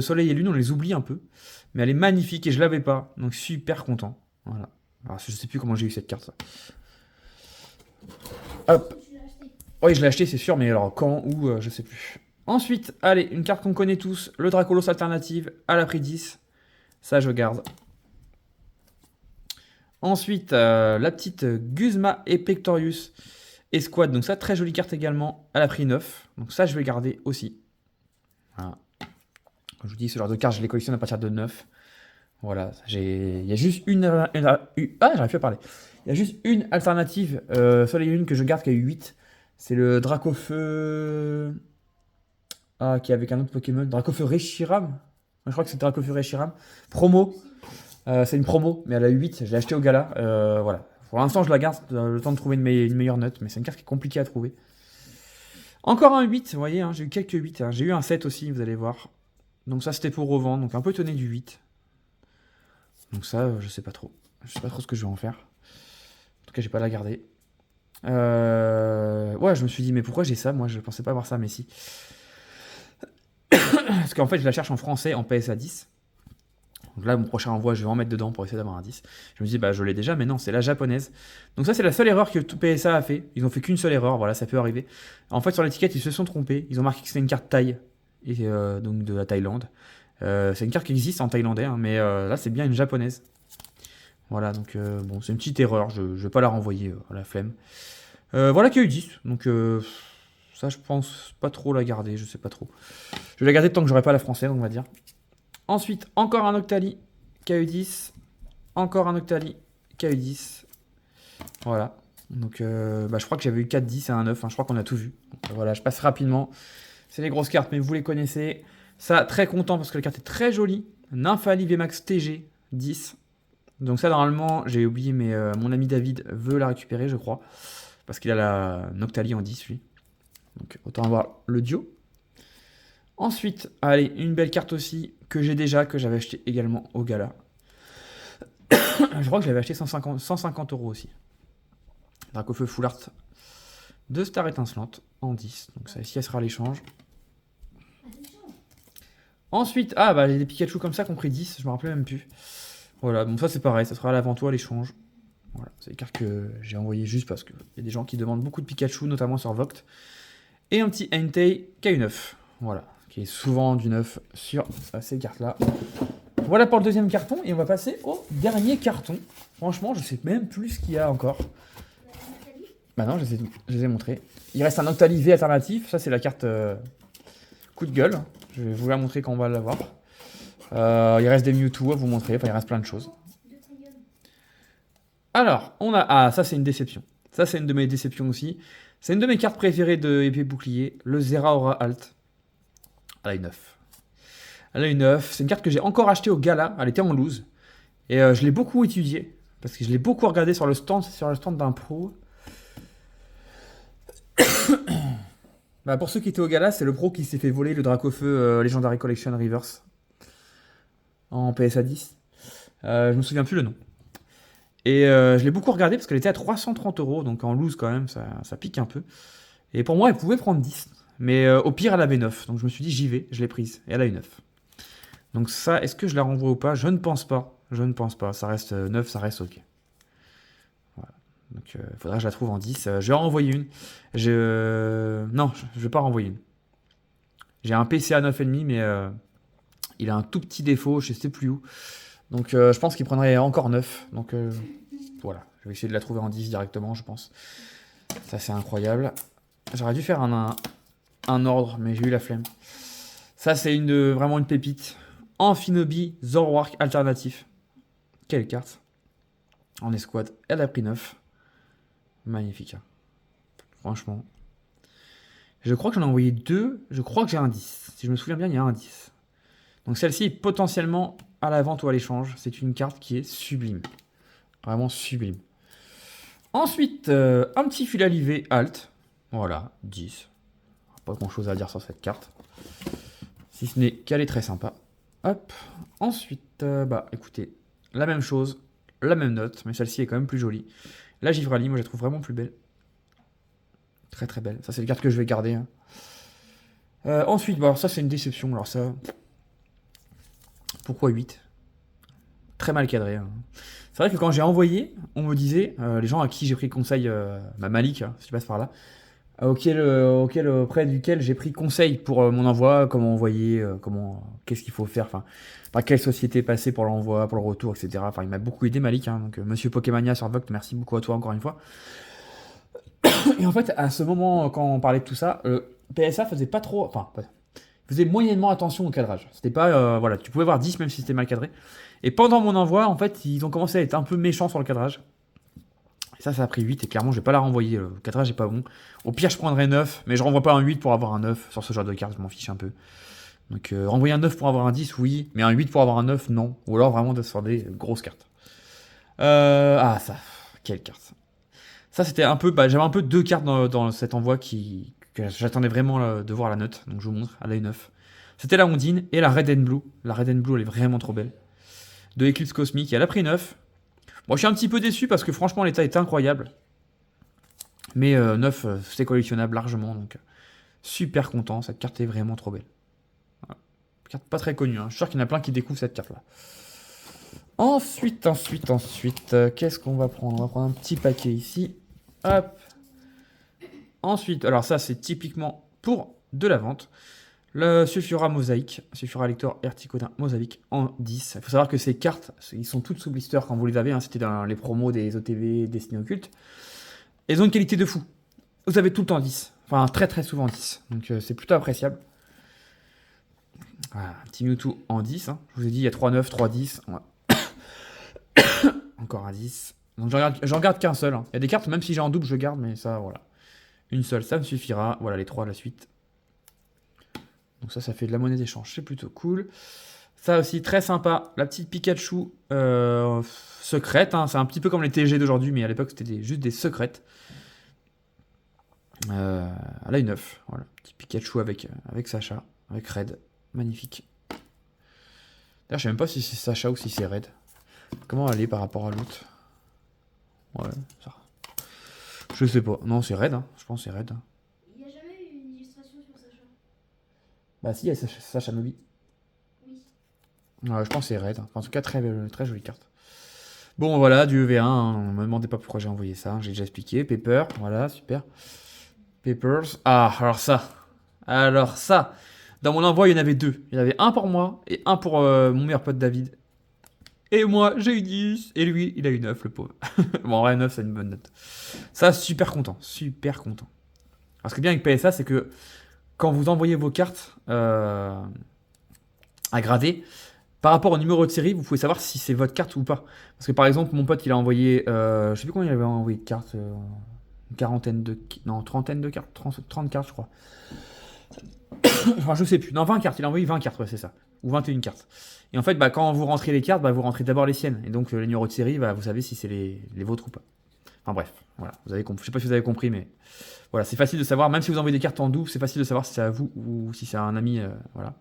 Soleil et Lune, on les oublie un peu. Mais elle est magnifique et je l'avais pas. Donc super content. Voilà. Alors, je sais plus comment j'ai eu cette carte. Ça. Hop. Oui, je l'ai acheté, c'est sûr, mais alors quand, où, je sais plus. Ensuite, allez, une carte qu'on connaît tous, le Dracolos Alternative à la prix 10. Ça, je garde. Ensuite, la petite Guzma et Pectorius Esquad. Donc ça, très jolie carte également, à la prix 9. Donc ça, je vais garder aussi. Voilà. Comme je vous dis, ce genre de carte, je les collectionne à partir de 9. Voilà, il y a juste j'arrive plus à parler. Il y a juste une alternative Soleil et Lune que je garde qui a eu 8. C'est le Dracofeu... Ah, qui est avec un autre Pokémon. Dracofeu Reshiram. Je crois que c'est Dracofeu Reshiram. Promo. C'est une promo, mais elle a eu 8. Je l'ai acheté au gala. Voilà. Pour l'instant, je la garde le temps de trouver une meilleure note, mais c'est une carte qui est compliquée à trouver. Encore un 8, vous voyez, hein, j'ai eu quelques 8. Hein. J'ai eu un 7 aussi, vous allez voir. Donc ça, c'était pour revendre. Donc un peu étonné du 8. Donc ça, je sais pas trop. Je sais pas trop ce que je vais en faire. En tout cas, j'ai pas la garder. Ouais, je me suis dit, mais pourquoi j'ai ça? Moi, je pensais pas avoir ça, mais si. Parce qu'en fait, je la cherche en français, en PSA 10. Donc là, mon prochain envoi, je vais en mettre dedans pour essayer d'avoir un 10. Je me dis, bah je l'ai déjà, mais non, c'est la japonaise. Donc ça, c'est la seule erreur que tout PSA a fait. Ils ont fait qu'une seule erreur, voilà, ça peut arriver. En fait, sur l'étiquette, ils se sont trompés. Ils ont marqué que c'était une carte Thaï, et donc de la Thaïlande. C'est une carte qui existe en thaïlandais, hein, mais là, c'est bien une japonaise. Voilà, donc bon, c'est une petite erreur. Je vais pas la renvoyer à la flemme. Voilà qui a eu 10. Donc ça, je pense pas trop la garder, je sais pas trop. Je vais la garder tant que j'aurai pas la française, on va dire. Ensuite, encore un Octali, KU10. Encore un Octali, KU10. Voilà. Donc, je crois que j'avais eu 4, 10 et un 9. Hein, je crois qu'on a tout vu. Donc, voilà, je passe rapidement. C'est les grosses cartes, mais vous les connaissez. Ça, très content parce que la carte est très jolie. Nymphali VMAX TG, 10. Donc ça, normalement, j'ai oublié, mais mon ami David veut la récupérer, je crois. Parce qu'il a la Noctali en 10, lui. Donc, autant avoir le duo. Ensuite, allez, une belle carte aussi que j'ai déjà, que j'avais acheté également au gala. Je crois que je l'avais acheté 150 € aussi. Dracofeu Full Art de Star Étincelante en 10. Donc ça ici, elle sera à l'échange. Ensuite, ah bah j'ai des Pikachu comme ça qui ont pris 10, je me rappelais même plus. Voilà, bon ça c'est pareil, ça sera à l'avant-toi l'échange. Voilà, c'est des cartes que j'ai envoyées juste parce qu'il y a des gens qui demandent beaucoup de Pikachu, notamment sur Voct. Et un petit Entei qui a eu 9. Voilà, qui est souvent du 9 sur ces cartes-là. Voilà pour le deuxième carton, et on va passer au dernier carton. Franchement, je sais même plus ce qu'il y a encore. Bah non, je les ai montrés. Il reste un Octali V alternatif, ça c'est la carte coup de gueule. Je vais vous la montrer quand on va l'avoir. Il reste des Mewtwo à vous montrer, enfin il reste plein de choses. Alors, on a... Ah, ça c'est une déception. Ça c'est une de mes déceptions aussi. C'est une de mes cartes préférées de épée bouclier, le Zeraora Alt. Elle a une 9. Elle a une 9. C'est une carte que j'ai encore achetée au gala, elle était en loose. Et je l'ai beaucoup étudiée, parce que je l'ai beaucoup regardé sur le stand d'un pro. Bah, pour ceux qui étaient au gala, c'est le pro qui s'est fait voler le Dracofeu Legendary Collection Reverse en PSA 10. Je me souviens plus le nom. Et je l'ai beaucoup regardé parce qu'elle était à 330 euros, donc en loose quand même, ça pique un peu. Et pour moi, elle pouvait prendre 10. Mais au pire, elle avait 9. Donc je me suis dit, j'y vais, je l'ai prise. Et elle a eu 9. Donc ça, est-ce que je la renvoie ou pas? Je ne pense pas. Je ne pense pas. Ça reste 9, ça reste ok. Voilà. Donc il faudra que je la trouve en 10. Je vais en renvoyer une. Non, je ne vais pas renvoyer une. J'ai un PCA 9,5, mais il a un tout petit défaut, je ne sais plus où. Donc je pense qu'il prendrait encore 9. Donc voilà, je vais essayer de la trouver en 10 directement, je pense. Ça, c'est incroyable. J'aurais dû faire un ordre, mais j'ai eu la flemme. Ça, c'est vraiment une pépite. Amphinobi Zoroark alternatif. Quelle carte. En escouade, elle a pris 9. Magnifique. Hein. Franchement. Je crois que j'en ai envoyé 2. Je crois que j'ai un 10. Si je me souviens bien, il y a un 10. Donc celle-ci est potentiellement à la vente ou à l'échange. C'est une carte qui est sublime. Vraiment sublime. Ensuite, un petit Filalivé Alt. Voilà, 10. Pas grand chose à dire sur cette carte. Si ce n'est qu'elle est très sympa. Hop. Ensuite, bah écoutez, la même chose, la même note, mais celle-ci est quand même plus jolie. La Givrali, moi je la trouve vraiment plus belle. Très très belle. Ça c'est la carte que je vais garder. Hein. Ensuite, bah, alors ça c'est une déception. Alors ça... Pourquoi 8? Très mal cadré. Hein. C'est vrai que quand j'ai envoyé, on me disait, les gens à qui j'ai pris conseil, Malik, hein, si tu passes par là, auprès duquel j'ai pris conseil pour mon envoi, comment envoyer, qu'est-ce qu'il faut faire, enfin, par quelle société passer pour l'envoi, pour le retour, etc. Enfin, il m'a beaucoup aidé, Malik, hein, donc Monsieur Pokémania sur Vogt, merci beaucoup à toi encore une fois. Et en fait, à ce moment, quand on parlait de tout ça, PSA faisait pas trop, enfin, faisait moyennement attention au cadrage. C'était pas, voilà, tu pouvais voir 10 même si c'était mal cadré. Et pendant mon envoi, en fait, ils ont commencé à être un peu méchants sur le cadrage. Et ça a pris 8 et clairement, je vais pas la renvoyer. Le cadrage est pas bon. Au pire, je prendrais 9, mais je renvoie pas un 8 pour avoir un 9 sur ce genre de carte, je m'en fiche un peu. Donc, renvoyer un 9 pour avoir un 10, oui, mais un 8 pour avoir un 9, non. Ou alors vraiment de sur des grosses cartes. Ah, ça, quelle carte. Ça, c'était un peu, j'avais un peu deux cartes dans cet envoi que j'attendais vraiment de voir la note. Donc, je vous montre, elle a une 9. C'était la Ondine et la Red and Blue. La Red and Blue, elle est vraiment trop belle. De Eclipse Cosmique, elle a pris 9. Bon, je suis un petit peu déçu parce que franchement, l'état est incroyable. Mais 9, c'est collectionnable largement. Donc, super content. Cette carte est vraiment trop belle. Voilà. Carte pas très connue. Hein. Je suis sûr qu'il y en a plein qui découvrent cette carte-là. Ensuite, qu'est-ce qu'on va prendre? On va prendre un petit paquet ici. Hop. Ensuite, alors ça, c'est typiquement pour de la vente. Le Sulfura Mosaïque, Sulfura Lector Erticodin Mosaïque en 10. Il faut savoir que ces cartes, ils sont toutes sous blister quand vous les avez. Hein, c'était dans les promos des OTV Destiny Occulte. Elles ont une qualité de fou. Vous avez tout le temps 10. Enfin, très très souvent 10. Donc c'est plutôt appréciable. Voilà, un petit Mewtwo en 10. Hein. Je vous ai dit, il y a 3-9, 3-10. Encore un 10. Donc j'en garde qu'un seul. Hein. Il y a des cartes, même si j'ai en double, je garde, mais ça, voilà. Une seule, ça me suffira. Voilà les 3 à la suite. Donc ça fait de la monnaie d'échange, c'est plutôt cool. Ça aussi, très sympa. La petite Pikachu secrète. Hein. C'est un petit peu comme les TG d'aujourd'hui, mais à l'époque, c'était juste des secrètes. Elle a une 9. Voilà. Petit Pikachu avec Sacha, avec Red. Magnifique. D'ailleurs, je sais même pas si c'est Sacha ou si c'est Red. Comment elle est par rapport à l'autre? Ouais, ça. Je sais pas. Non, c'est Red. Hein. Je pense que c'est Red. Il n'y a jamais eu une illustration sur Sacha. Bah si, il y a Sacha Nobi. Ouais, je pense que c'est raid. Enfin, en tout cas, très jolie carte. Bon, voilà, du EV1. Hein. On me demandait pas pourquoi j'ai envoyé ça. J'ai déjà expliqué. Paper, voilà, super. Papers. Ah, alors ça. Alors ça. Dans mon envoi, il y en avait deux. Il y en avait un pour moi et un pour mon meilleur pote David. Et moi, j'ai eu 10. Et lui, il a eu 9, le pauvre. Bon, en vrai, 9, c'est une bonne note. Ça, super content. Super content. Alors, ce qui est bien avec PSA, c'est que quand vous envoyez vos cartes à grader, par rapport au numéro de série, vous pouvez savoir si c'est votre carte ou pas. Parce que par exemple, mon pote, il a envoyé, je sais plus combien il avait envoyé de cartes, une quarantaine de, non, trentaine de cartes, 30 cartes, je crois. Enfin, je sais plus. Non, 20 cartes, il a envoyé 20 cartes, ouais, c'est ça. Ou 21 cartes. Et en fait, bah, quand vous rentrez les cartes, bah, vous rentrez d'abord les siennes. Et donc, le numéro de série, bah, vous savez si c'est les vôtres ou pas. Enfin bref, voilà. Vous avez compris. Je sais pas si vous avez compris, mais voilà, c'est facile de savoir. Même si vous envoyez des cartes en double, c'est facile de savoir si c'est à vous ou si c'est à un ami. Voilà.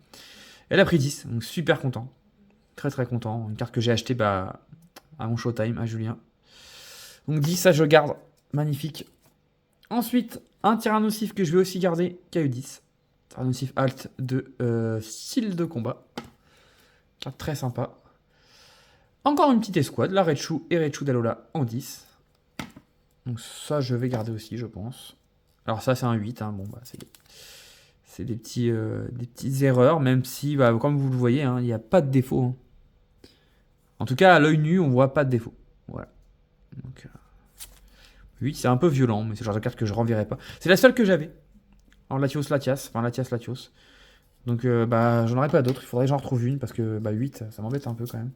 Elle a pris 10, donc super content. Très très content. Une carte que j'ai achetée bah, à mon Showtime, à Julien. Donc 10, ça je garde. Magnifique. Ensuite, un Tyrannosif que je vais aussi garder, qui a eu 10. Tyrannosif Alt de style de combat. Carte très sympa. Encore une petite escouade, la Rechu et Rechu d'Alola en 10. Donc ça, je vais garder aussi, je pense. Alors ça, c'est un 8. Hein. Bon, bah, c'est des petites erreurs, même si, bah, comme vous le voyez, hein, il n'y a pas de défaut. Hein. En tout cas, à l'œil nu, on voit pas de défaut. Voilà. Donc, 8, c'est un peu violent, mais c'est le genre de carte que je renverrai pas. C'est la seule que j'avais. En Latios Latias. Enfin, Latias Latios. Donc, bah, j'en aurais pas d'autres. Il faudrait que j'en retrouve une, parce que bah, 8, ça m'embête un peu quand même.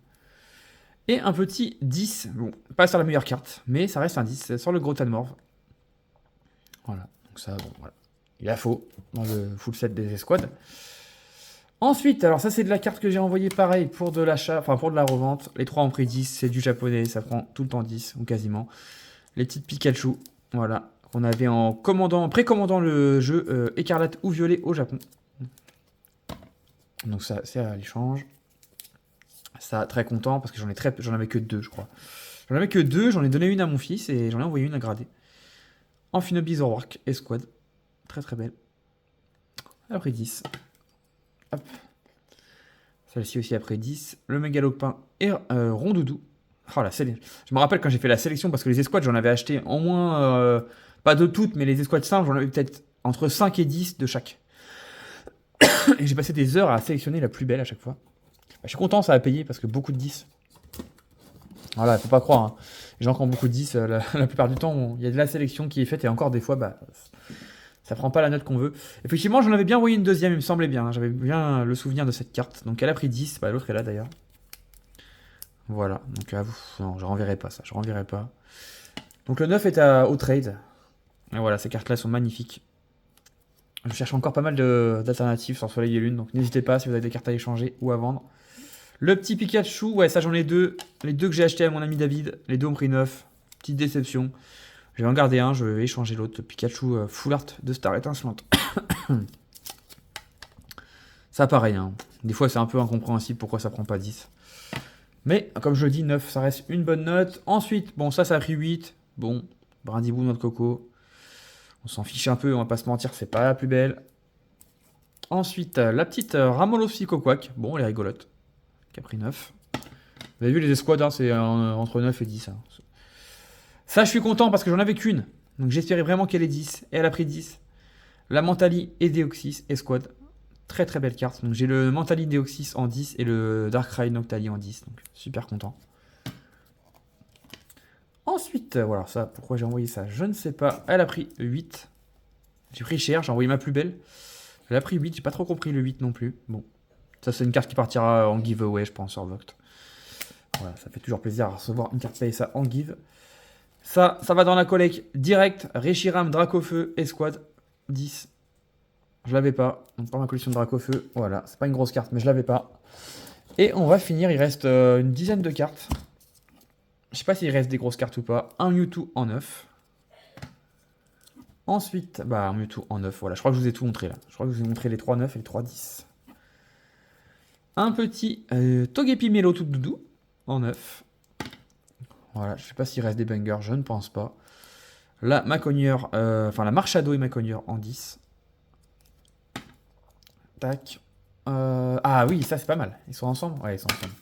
Et un petit 10. Bon, pas sur la meilleure carte, mais ça reste un 10. Sur le gros tas de morve. Voilà. Donc ça, bon, voilà. Il a faux dans le full set des escouades. Ensuite, alors ça c'est de la carte que j'ai envoyée pareil pour de l'achat, enfin pour de la revente. Les 3 ont pris 10, c'est du japonais, ça prend tout le temps 10, ou quasiment. Les petites Pikachu, voilà, qu'on avait en précommandant le jeu écarlate ou violet au Japon. Donc ça c'est à l'échange. Ça, très content parce que j'en avais que 2 je crois. J'en avais que 2, j'en ai donné une à mon fils et j'en ai envoyé une à grader. Amphinobi Zorwark, Esquad, très très belle. Elle a pris 10. Hop. Celle-ci aussi après 10. Le Mégalopin et Rondoudou. Oh, je me rappelle quand j'ai fait la sélection, parce que les escouades, j'en avais acheté au moins, pas de toutes, mais les escouades simples, j'en avais peut-être entre 5 et 10 de chaque. Et j'ai passé des heures à sélectionner la plus belle à chaque fois. Bah, je suis content, ça a payé, parce que beaucoup de 10. Voilà, faut pas croire. Hein. Les gens qui ont beaucoup de 10, la plupart du temps, il y a de la sélection qui est faite, et encore des fois, bah, ça prend pas la note qu'on veut. Effectivement, j'en avais bien envoyé une deuxième, il me semblait bien. Hein. J'avais bien le souvenir de cette carte. Donc elle a pris 10, bah, l'autre est là d'ailleurs. Voilà, donc à vous. Non, je renverrai pas ça, je renverrai pas. Donc le 9 est au trade. Et voilà, ces cartes-là sont magnifiques. Je cherche encore pas mal d'alternatives sur Soleil et Lune, donc n'hésitez pas si vous avez des cartes à échanger ou à vendre. Le petit Pikachu, ouais, ça j'en ai deux. Les deux que j'ai achetés à mon ami David, les deux ont pris 9. Petite déception. Je vais en garder un, je vais échanger l'autre. Pikachu Full Art de Star étincelante. Ça pareil, hein. Des fois c'est un peu incompréhensible pourquoi ça prend pas 10. Mais comme je le dis, 9, ça reste une bonne note. Ensuite, bon, ça a pris 8. Bon, Brindibou, noix de coco. On s'en fiche un peu, on va pas se mentir, c'est pas la plus belle. Ensuite, la petite Ramolo Psychoquack. Bon, elle est rigolote. Qui a pris 9. Vous avez vu les escouades, hein, c'est entre 9 et 10. Hein. Ça, je suis content parce que j'en avais qu'une. Donc j'espérais vraiment qu'elle ait 10. Et elle a pris 10. La Mentali et Deoxys Escouade. Très très belle carte. Donc j'ai le Mentali Deoxys en 10 et le Darkrai Noctali en 10. Donc super content. Ensuite, voilà, ça, pourquoi j'ai envoyé ça, je ne sais pas. Elle a pris 8. J'ai pris cher, j'ai envoyé ma plus belle. Elle a pris 8, j'ai pas trop compris le 8 non plus. Bon, ça c'est une carte qui partira en giveaway, je pense, sur Voct. Voilà, ça fait toujours plaisir à recevoir une carte PSA en give. Ça va dans la collecte direct. Reshiram, Dracofeu, Escouade, 10. Je l'avais pas, donc pas ma collection de Dracofeu. Voilà, c'est pas une grosse carte, mais je l'avais pas. Et on va finir, il reste une dizaine de cartes. Je sais pas s'il reste des grosses cartes ou pas. Un Mewtwo en 9. Ensuite, bah un Mewtwo en 9. Voilà, je crois que je vous ai tout montré là. Je crois que je vous ai montré les 3 9 et les 3 10. Un petit Togepi Melo tout doudou en 9. Voilà, je sais pas s'il reste des bangers, je ne pense pas. La Maconieur, enfin la Marchado et Maconieur en 10. Tac. Ah oui, ça c'est pas mal. Ils sont ensemble? Ouais, ils sont ensemble.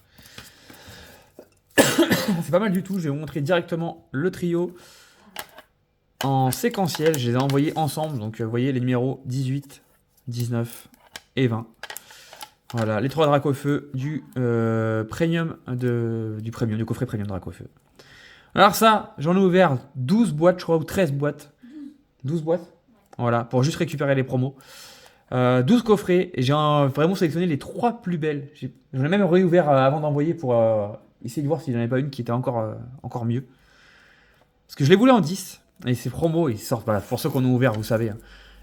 C'est pas mal du tout. Je vais vous montrer directement le trio en séquentiel. Je les ai envoyés ensemble. Donc vous voyez les numéros 18, 19 et 20. Voilà, les 3 Dracofeu du premium, du coffret premium Dracofeu. Alors ça, j'en ai ouvert 12 boîtes, je crois, ou 13 boîtes. 12 boîtes. Voilà, pour juste récupérer les promos. 12 coffrets, et j'ai vraiment sélectionné les 3 plus belles. J'en ai même réouvert avant d'envoyer pour essayer de voir s'il n'y en avait pas une qui était encore mieux. Parce que je les voulais en 10, et ces promos, ils sortent, voilà, pour ceux qu'on a ouvert, vous savez, hein,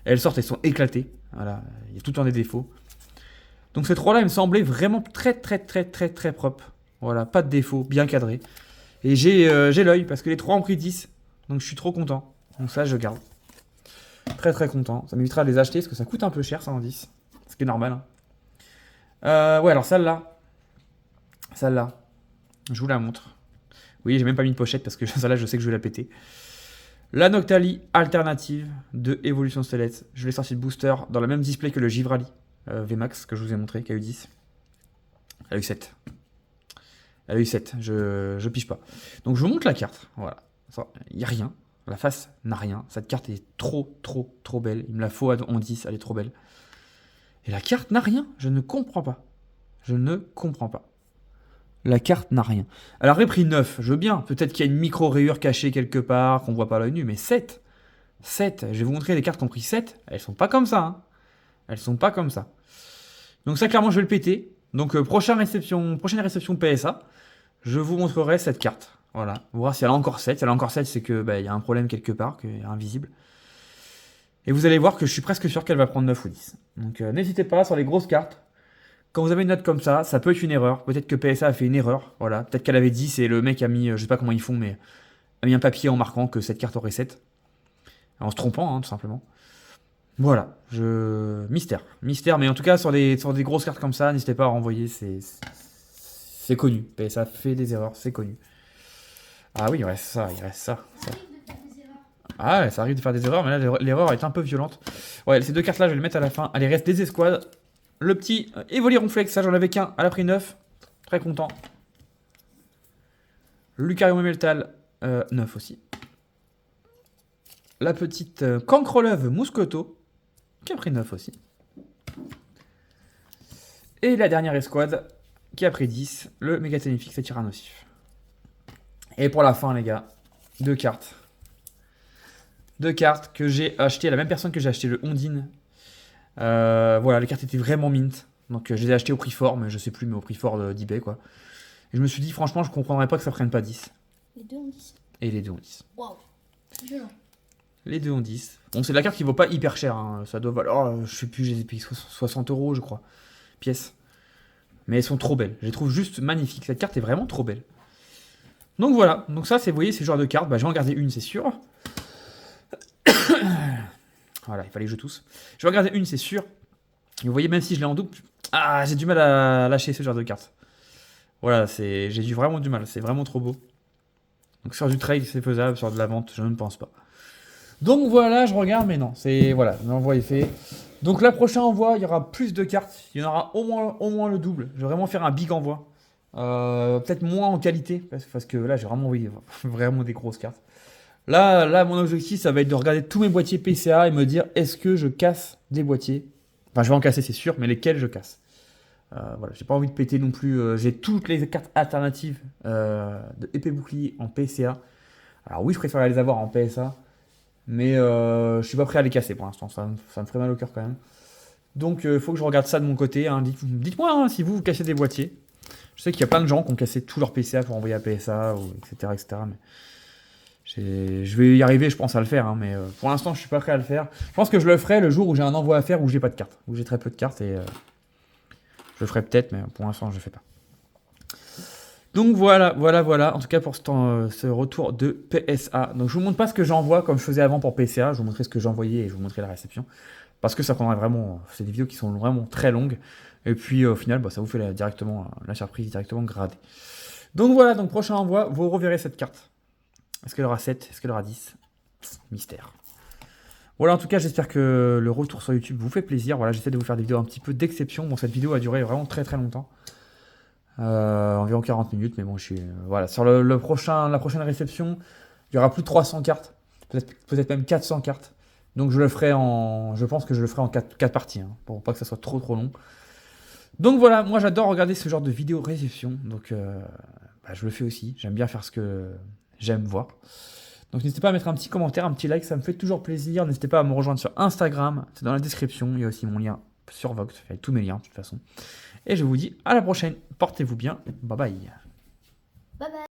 elles sortent, elles sont éclatées. Voilà, il y a tout le temps des défauts. Donc ces 3-là, ils me semblaient vraiment très propres. Voilà, pas de défauts, bien cadrés. Et j'ai l'œil, parce que les 3 ont pris 10, donc je suis trop content. Donc ça, je garde. Très content. Ça m'évitera de les acheter parce que ça coûte un peu cher, ça en 10. Ce qui est normal. Hein. Ouais, alors celle-là. Celle-là. Je vous la montre. Oui, j'ai même pas mis de pochette parce que celle-là, je sais que je vais la péter. La Noctali alternative de Evolution Stellates. Je l'ai sorti de booster dans le même display que le Givrali VMAX que je vous ai montré, qui a eu 10. Elle a eu 7. Elle a eu 7. Je pige pas. Donc je vous montre la carte. Voilà. Il n'y a rien. La face n'a rien. Cette carte est trop belle. Il me la faut en 10, elle est trop belle. Et la carte n'a rien. Je ne comprends pas. Je ne comprends pas. La carte n'a rien. Elle aurait pris 9, je veux bien. Peut-être qu'il y a une micro-rayure cachée quelque part, qu'on voit pas à l'œil nu, mais 7. 7. Je vais vous montrer les cartes qui ont pris 7. Elles sont pas comme ça. Hein. Elles sont pas comme ça. Donc ça, clairement, je vais le péter. Donc prochaine réception PSA, je vous montrerai cette carte. Voilà, on va voir si elle a encore 7. Si elle a encore 7, c'est que y a un problème quelque part, qu'il est invisible. Et vous allez voir que je suis presque sûr qu'elle va prendre 9 ou 10. Donc n'hésitez pas sur les grosses cartes. Quand vous avez une note comme ça peut être une erreur. Peut-être que PSA a fait une erreur. Voilà, peut-être qu'elle avait 10 et le mec a mis, je sais pas comment ils font, mais a mis un papier en marquant que cette carte aurait 7. En se trompant, hein, tout simplement. Voilà, mystère. Mystère, mais en tout cas, sur des grosses cartes comme ça, n'hésitez pas à renvoyer, c'est connu. PSA fait des erreurs, c'est connu. Ah oui, il reste ça. Ah ouais, ça arrive de faire des erreurs, mais là, l'erreur est un peu violente. Ouais, ces 2 cartes-là, je vais les mettre à la fin. Allez, reste des escouades. Le petit Evoliron Flex, ça, j'en avais qu'un, elle a pris 9. Très content. Lucario Metal, 9 aussi. La petite Cancreleuve Mousqueto, qui a pris 9 aussi. Et la dernière escouade, qui a pris 10, le Mégaténifix et Tyrannosif. Et pour la fin, les gars, 2 cartes. 2 cartes que j'ai achetées à la même personne que j'ai acheté le Ondine. Voilà, les cartes étaient vraiment mint. Donc je les ai achetées au prix fort, mais je sais plus, mais au prix fort d'eBay, quoi. Et je me suis dit, franchement, je comprendrais pas que ça prenne pas 10. Les 2 ont 10. Et les 2 ont 10. Waouh, violent. Les 2 ont 10. Bon, c'est de la carte qui vaut pas hyper cher. Hein. Ça doit valoir, je sais plus, j'ai payé 60 €, je crois. Pièce. Mais elles sont trop belles. Je les trouve juste magnifiques. Cette carte est vraiment trop belle. Donc voilà. Donc ça, vous voyez, ces genres de cartes. Je vais en garder une, c'est sûr. Voilà, il fallait que je tousse. Je vais en garder une, c'est sûr. Et vous voyez, même si je l'ai en double, j'ai du mal à lâcher ce genre de cartes. Voilà, j'ai vraiment du mal. C'est vraiment trop beau. Donc sur du trade, c'est faisable. Sur de la vente, je ne pense pas. Donc voilà, je regarde, mais non. Voilà, l'envoi est fait. Donc la prochaine envoi, il y aura plus de cartes. Il y en aura au moins le double. Je vais vraiment faire un big envoi. Peut-être moins en qualité, parce que là, j'ai vraiment envoyé vraiment des grosses cartes. Là, mon objectif, ça va être de regarder tous mes boîtiers PCA et me dire, est-ce que je casse des boîtiers? Enfin, je vais en casser, c'est sûr, mais lesquels je casse? Voilà, j'ai pas envie de péter non plus. J'ai toutes les cartes alternatives de épée bouclier en PCA. Alors oui, je préfère les avoir en PSA, mais je suis pas prêt à les casser pour l'instant. Ça me ferait mal au cœur quand même. Donc, il faut que je regarde ça de mon côté. Hein. Dites-moi hein, si vous cassez des boîtiers. Je sais qu'il y a plein de gens qui ont cassé tous leurs PCA pour envoyer à PSA, etc. Mais je vais y arriver, je pense, à le faire. Hein, mais pour l'instant, je suis pas prêt à le faire. Je pense que je le ferai le jour où j'ai un envoi à faire où j'ai pas de cartes. Où j'ai très peu de cartes et je le ferai peut-être, mais pour l'instant, je le fais pas. Donc voilà. En tout cas, pour ce retour de PSA. Donc je vous montre pas ce que j'envoie comme je faisais avant pour PCA. Je vous montrerai ce que j'envoyais et je vous montrerai la réception. Parce que ça prendrait vraiment. C'est des vidéos qui sont vraiment très longues. Et puis au final, ça vous fait la surprise directement gradée. Donc voilà, donc prochain envoi, vous reverrez cette carte. Est-ce qu'elle aura 7? Est-ce qu'elle aura 10? Mystère. Voilà, en tout cas, j'espère que le retour sur YouTube vous fait plaisir. Voilà, j'essaie de vous faire des vidéos un petit peu d'exception. Bon, cette vidéo a duré vraiment très très longtemps. Environ 40 minutes, mais bon, voilà. Sur la prochaine réception, il y aura plus de 300 cartes, peut-être même 400 cartes. Donc je pense que je le ferai en 4 parties, hein, pour pas que ça soit trop trop long. Donc voilà, moi j'adore regarder ce genre de vidéo réception, donc je le fais aussi. J'aime bien faire ce que j'aime voir. Donc n'hésitez pas à mettre un petit commentaire, un petit like, ça me fait toujours plaisir. N'hésitez pas à me rejoindre sur Instagram, c'est dans la description. Il y a aussi mon lien sur Vox, avec tous mes liens de toute façon. Et je vous dis à la prochaine. Portez-vous bien. Bye bye. Bye bye.